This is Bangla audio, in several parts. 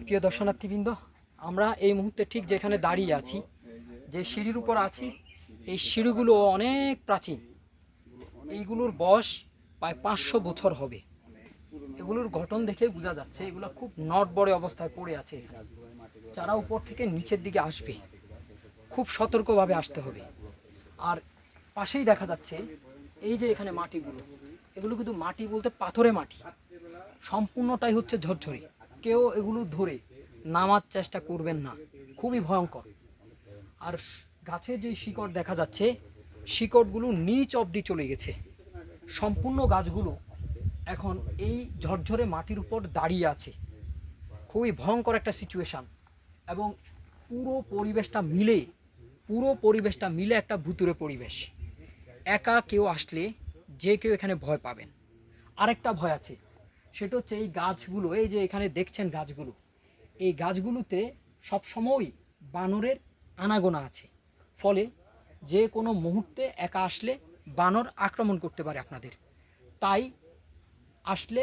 প্রিয় দর্শনার্থীবৃন্দ, আমরা এই মুহূর্তে ঠিক যেখানে দাঁড়িয়ে আছি, যে সিঁড়ির উপর আছি, এই সিঁড়িগুলো অনেক প্রাচীন। এইগুলোর বয়স প্রায় 500 বছর হবে। এগুলোর গঠন দেখে বোঝা যাচ্ছে এগুলো খুব নড়বড়ে অবস্থায় পড়ে আছে। যারা উপর থেকে নিচের দিকে আসবে খুব সতর্কভাবে আসতে হবে। আর পাশেই দেখা যাচ্ছে এই যে এখানে মাটিগুলো, এগুলো কিন্তু মাটি বলতে পাথরে মাটি, সম্পূর্ণটাই হচ্ছে ঝরঝরে। কেউ এগুলো ধরে নামার চেষ্টা করবেন না, খুবই ভয়ঙ্কর। আর গাছের যে শিকড় দেখা যাচ্ছে, শিকড়গুলো নিচ অবধি চলে গেছে। সম্পূর্ণ গাছগুলো এখন এই ঝরঝরে মাটির উপর দাঁড়িয়ে আছে। খুবই ভয়ঙ্কর একটা সিচুয়েশান। এবং পুরো পরিবেশটা মিলে একটা ভুতুড়ে পরিবেশ। একা কেউ আসলে যে কেউ এখানে ভয় পাবেন। আরেকটা ভয় আছে, সেটা হচ্ছে এই গাছগুলো, এই যে এখানে দেখছেন গাছগুলো, এই গাছগুলোতে সবসময় বানরের আনাগোনা আছে। ফলে যে কোনো মুহূর্তে একা আসলে বানর আক্রমণ করতে পারে আপনাদের। তাই আসলে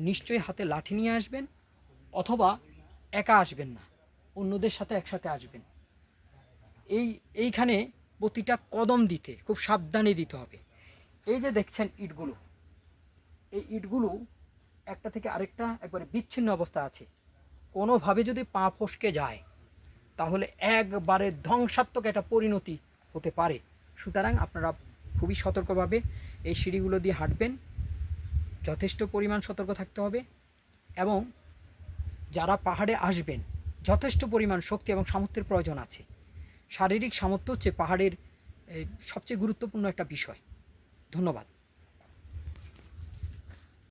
নিশ্চয়ই হাতে লাঠি নিয়ে আসবেন, অথবা একা আসবেন না, অন্যদের সাথে একসাথে আসবেন। এইখানে প্রতিটা কদম দিতে খুব সাবধানে দিতে হবে। এই যে দেখছেন ইটগুলো, এই ইটগুলো একটা থেকে আরেকটা একবারে বিচ্ছিন্ন অবস্থা আছে। কোনোভাবে যদি পা ফসকে যায় তাহলে একবারে ধ্বংসাত্মক একটা পরিণতি হতে পারে। সুতরাং আপনারা খুবই সতর্কভাবে এই সিঁড়িগুলো দিয়ে হাঁটবেন, যথেষ্ট পরিমাণ সতর্ক থাকতে হবে। এবং যারা পাহাড়ে আসবেন, যথেষ্ট পরিমাণ শক্তি এবং সামর্থ্যের প্রয়োজন আছে। শারীরিক সামর্থ্য হচ্ছে পাহাড়ের সবচেয়ে গুরুত্বপূর্ণ একটা বিষয়। ধন্যবাদ।